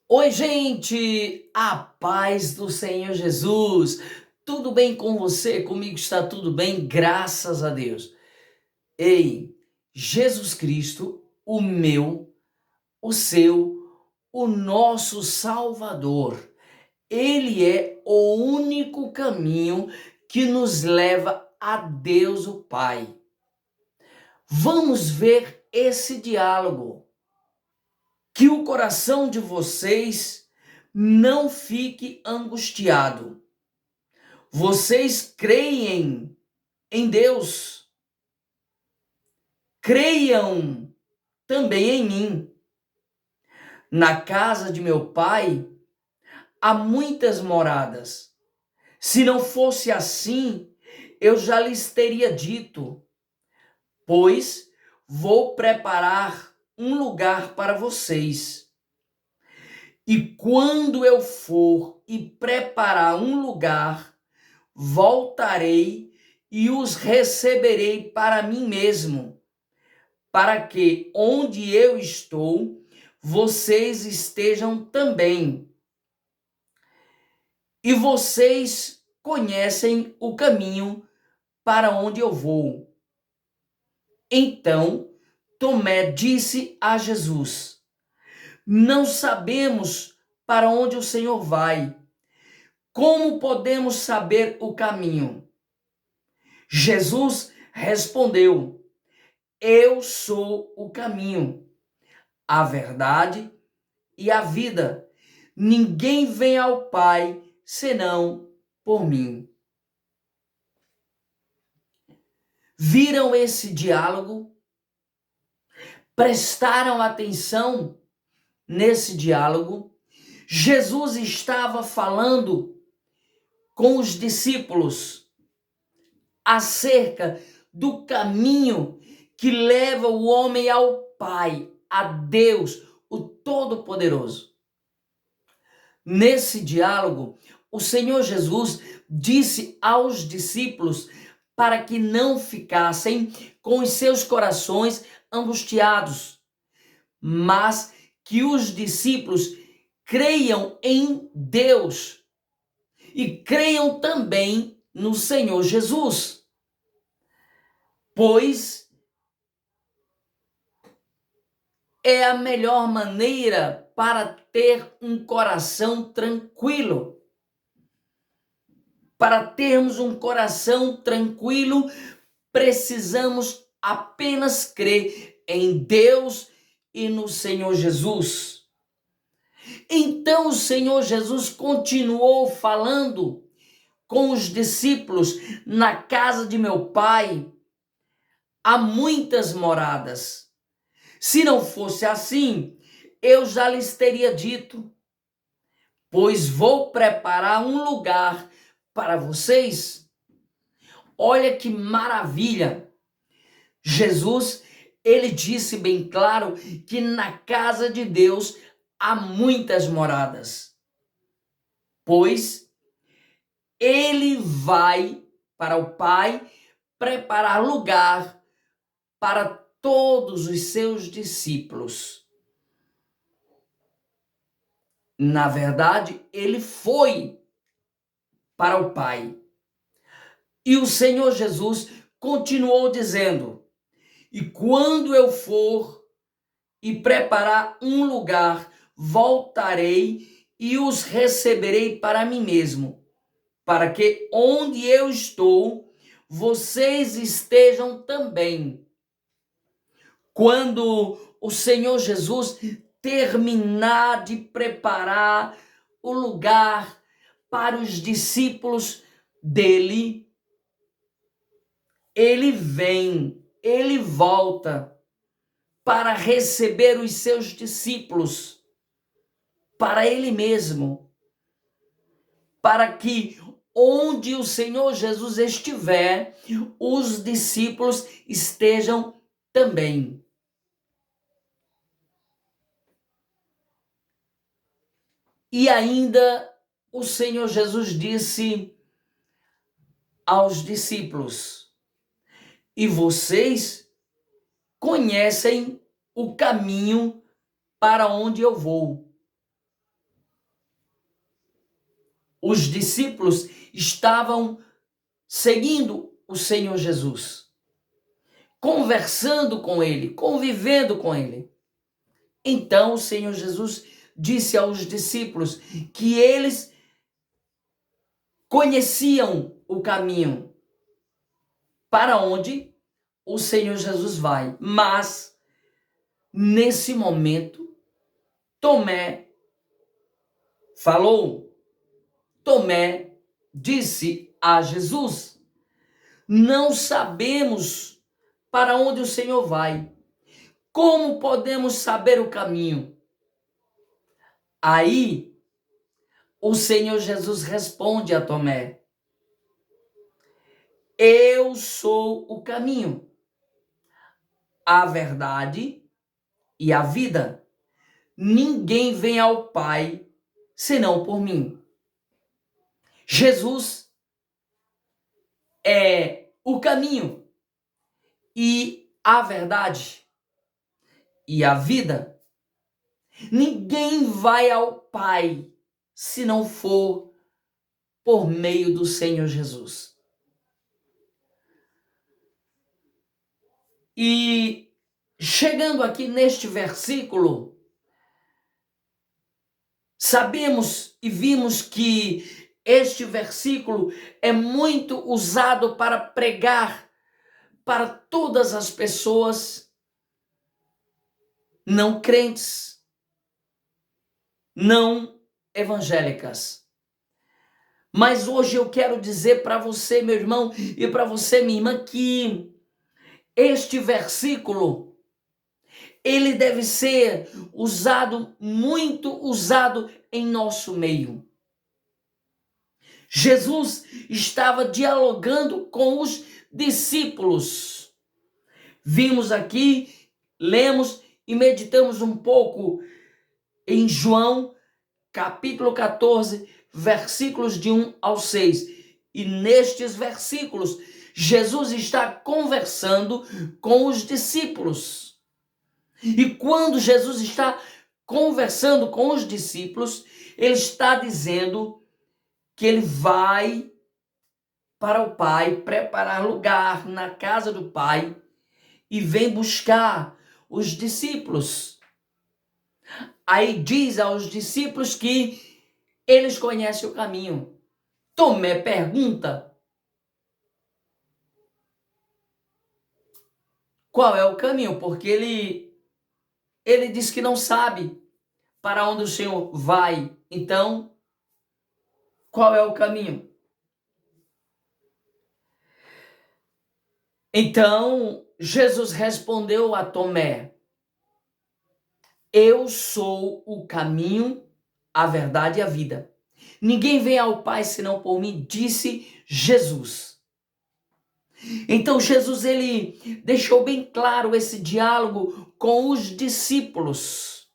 Oi, gente! A paz do Senhor Jesus! Tudo bem com você? Comigo está tudo bem, graças a Deus. Ei, Jesus Cristo, o meu, o seu, o nosso Salvador. Ele é o único caminho que nos leva a Deus o Pai. Vamos ver esse diálogo. Que o coração de vocês não fique angustiado. Vocês creem em Deus, creiam também em mim. Na casa de meu pai há muitas moradas. Se não fosse assim, eu já lhes teria dito, pois vou preparar um lugar para vocês. E quando eu for e preparar um lugar, voltarei e os receberei para mim mesmo, para que onde eu estou, vocês estejam também. E vocês conhecem o caminho para onde eu vou. Então Tomé disse a Jesus: Não sabemos para onde o Senhor vai. Como podemos saber o caminho? Jesus respondeu: Eu sou o caminho, a verdade e a vida. Ninguém vem ao Pai senão por mim. Viram esse diálogo? Prestaram atenção nesse diálogo? Jesus estava falando com os discípulos acerca do caminho que leva o homem ao Pai, a Deus, o Todo-Poderoso. Nesse diálogo, o Senhor Jesus disse aos discípulos para que não ficassem com os seus corações angustiados, mas que os discípulos creiam em Deus e creiam também no Senhor Jesus, pois é a melhor maneira para ter um coração tranquilo. Para termos um coração tranquilo, precisamos apenas crer em Deus e no Senhor Jesus. Então o Senhor Jesus continuou falando com os discípulos: na casa de meu pai há muitas moradas. Se não fosse assim, eu já lhes teria dito, pois vou preparar um lugar para vocês. Olha que maravilha! Jesus, ele disse bem claro que na casa de Deus há muitas moradas, pois ele vai para o Pai preparar lugar para todos os seus discípulos. Na verdade, ele foi para o Pai. E o Senhor Jesus continuou dizendo: E quando eu for e preparar um lugar, voltarei e os receberei para mim mesmo, para que onde eu estou, vocês estejam também. Quando o Senhor Jesus terminar de preparar o lugar para os discípulos dele, ele vem, ele volta para receber os seus discípulos para ele mesmo, para que onde o Senhor Jesus estiver, os discípulos estejam também. E ainda o Senhor Jesus disse aos discípulos: E vocês conhecem o caminho para onde eu vou. os discípulos estavam seguindo o Senhor Jesus, conversando com ele, convivendo com ele. Então o Senhor Jesus disse aos discípulos que eles conheciam o caminho para onde o Senhor Jesus vai. Mas, nesse momento, Tomé falou. Tomé disse a Jesus: não sabemos para onde o Senhor vai. Como podemos saber o caminho? Aí, o Senhor Jesus responde a Tomé: eu sou o caminho, a verdade e a vida. Ninguém vem ao Pai senão por mim. Jesus é o caminho e a verdade e a vida. Ninguém vai ao Pai se não for por meio do Senhor Jesus. E chegando aqui neste versículo, sabemos e vimos que este versículo é muito usado para pregar para todas as pessoas não crentes, não evangélicas. Mas hoje eu quero dizer para você, meu irmão, e para você, minha irmã, que este versículo, ele deve ser usado, muito usado em nosso meio. Jesus estava dialogando com os discípulos. Vimos aqui, lemos e meditamos um pouco em João, capítulo 14, versículos de 1 ao 6. E nestes versículos, Jesus está conversando com os discípulos. E quando Jesus está conversando com os discípulos, ele está dizendo que ele vai para o Pai, preparar lugar na casa do Pai e vem buscar os discípulos. Aí diz aos discípulos que eles conhecem o caminho. Tomé pergunta: qual é o caminho? Porque ele diz que não sabe para onde o Senhor vai. Então, qual é o caminho? Então, Jesus respondeu a Tomé: eu sou o caminho, a verdade e a vida. Ninguém vem ao Pai senão por mim, disse Jesus. Então Jesus, ele deixou bem claro esse diálogo com os discípulos.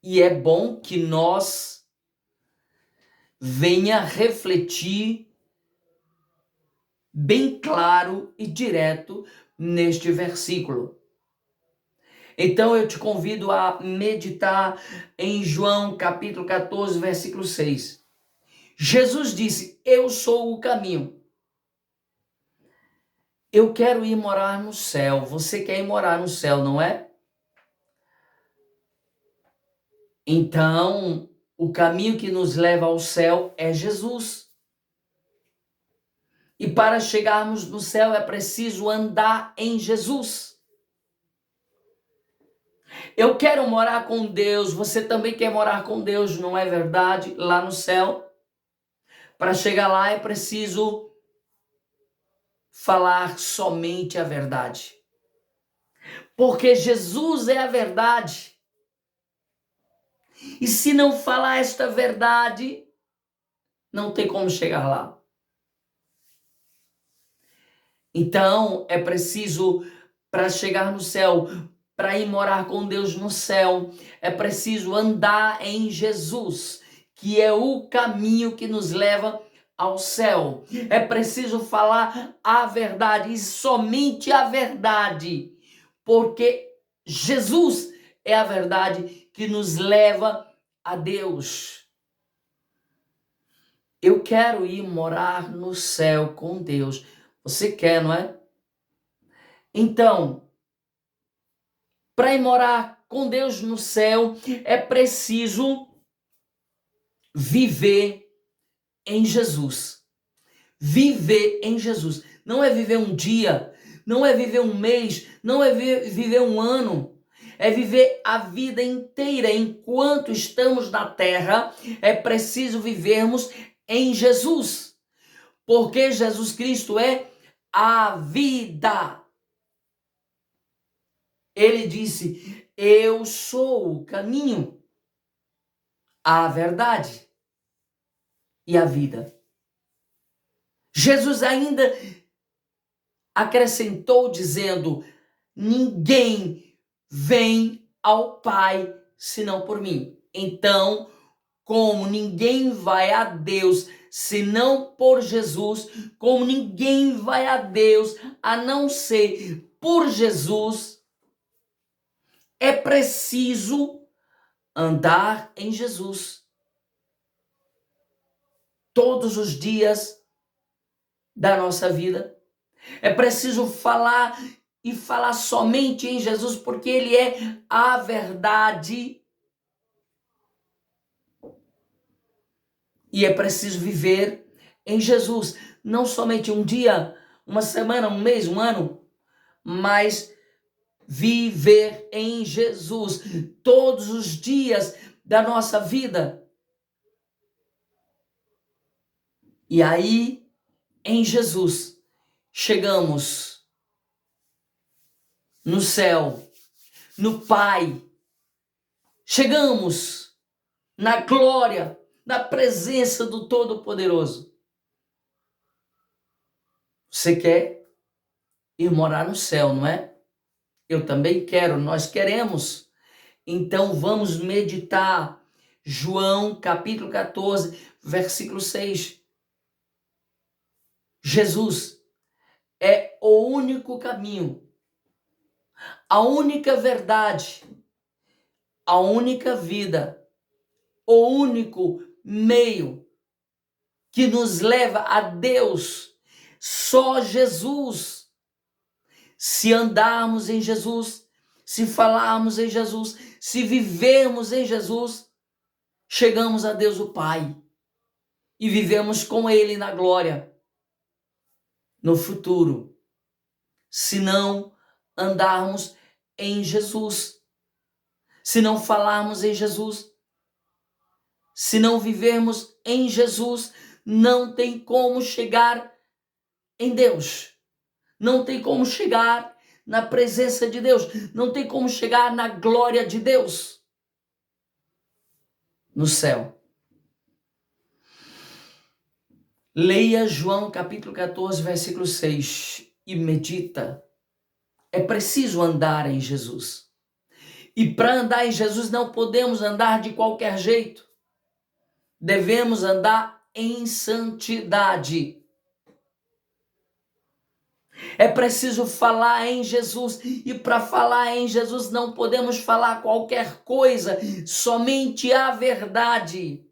E é bom que nós venha refletir bem claro e direto neste versículo. Então eu te convido a meditar em João capítulo 14, versículo 6. Jesus disse: eu sou o caminho. Eu quero ir morar no céu. Você quer ir morar no céu, não é? Então, o caminho que nos leva ao céu é Jesus. E para chegarmos no céu é preciso andar em Jesus. Eu quero morar com Deus, você também quer morar com Deus, não é verdade? Lá no céu. Para chegar lá é preciso falar somente a verdade. Porque Jesus é a verdade. E se não falar esta verdade, não tem como chegar lá. Então, é preciso, para chegar no céu, para ir morar com Deus no céu, é preciso andar em Jesus, que é o caminho que nos leva ao céu. É preciso falar a verdade, e somente a verdade, porque Jesus é a verdade que nos leva a Deus. Eu quero ir morar no céu com Deus. Você quer, não é? Então, para ir morar com Deus no céu, é preciso viver em Jesus. Viver em Jesus. Não é viver um dia, não é viver um mês, não é viver um ano. É viver a vida inteira. Enquanto estamos na terra, é preciso vivermos em Jesus. Porque Jesus Cristo é a vida. Ele disse: eu sou o caminho, a verdade e a vida. Jesus ainda acrescentou dizendo: ninguém vem ao Pai senão por mim. Então, como ninguém vai a Deus senão por Jesus, como ninguém vai a Deus a não ser por Jesus, é preciso andar em Jesus todos os dias da nossa vida. É preciso falar e falar somente em Jesus, porque Ele é a verdade. E é preciso viver em Jesus, não somente um dia, uma semana, um mês, um ano, mas viver em Jesus todos os dias da nossa vida. E aí, em Jesus, chegamos no céu, no Pai. Chegamos na glória, na presença do Todo-Poderoso. Você quer ir morar no céu, não é? Eu também quero, nós queremos. Então vamos meditar. João capítulo 14, versículo 6. Jesus é o único caminho, a única verdade, a única vida, o único meio que nos leva a Deus. Só Jesus. Se andarmos em Jesus, se falarmos em Jesus, se vivermos em Jesus, chegamos a Deus o Pai e vivemos com Ele na glória no futuro. Se não andarmos em Jesus, se não falarmos em Jesus, se não vivermos em Jesus, não tem como chegar em Deus. Não tem como chegar na presença de Deus. Não tem como chegar na glória de Deus no céu. Leia João capítulo 14, versículo 6 e medita. É preciso andar em Jesus. E para andar em Jesus não podemos andar de qualquer jeito. Devemos andar em santidade. É preciso falar em Jesus, e para falar em Jesus não podemos falar qualquer coisa, somente a verdade.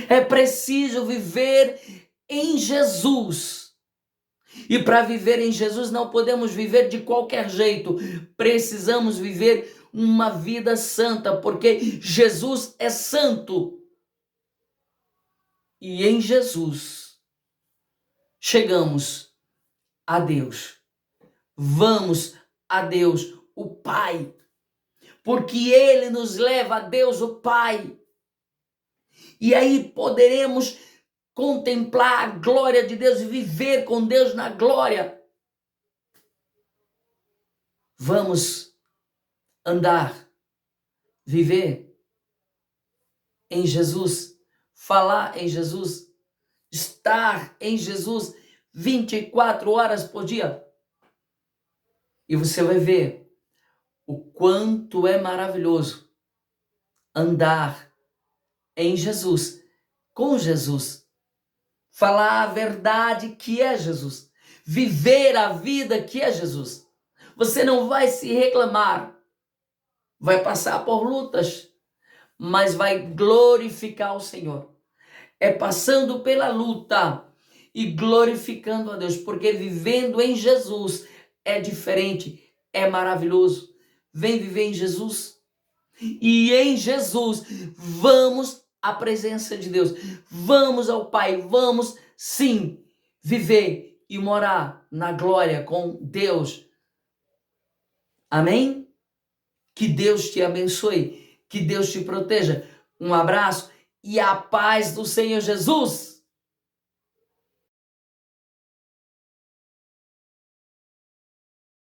É preciso viver em Jesus. E para viver em Jesus não podemos viver de qualquer jeito. Precisamos viver uma vida santa, porque Jesus é santo. E em Jesus chegamos a Deus. Vamos a Deus, o Pai, porque Ele nos leva a Deus, o Pai. E aí poderemos contemplar a glória de Deus e viver com Deus na glória. Vamos andar, viver em Jesus, falar em Jesus, estar em Jesus 24 horas por dia. E você vai ver o quanto é maravilhoso andar em Jesus, com Jesus, falar a verdade que é Jesus, viver a vida que é Jesus. Você não vai se reclamar, vai passar por lutas, mas vai glorificar o Senhor. é passando pela luta e glorificando a Deus, porque vivendo em Jesus é diferente, é maravilhoso. Vem viver em Jesus. E em Jesus vamos à presença de Deus, vamos ao Pai, vamos sim viver e morar na glória com Deus. Amém? Que Deus te abençoe, que Deus te proteja. Um abraço e a paz do Senhor Jesus.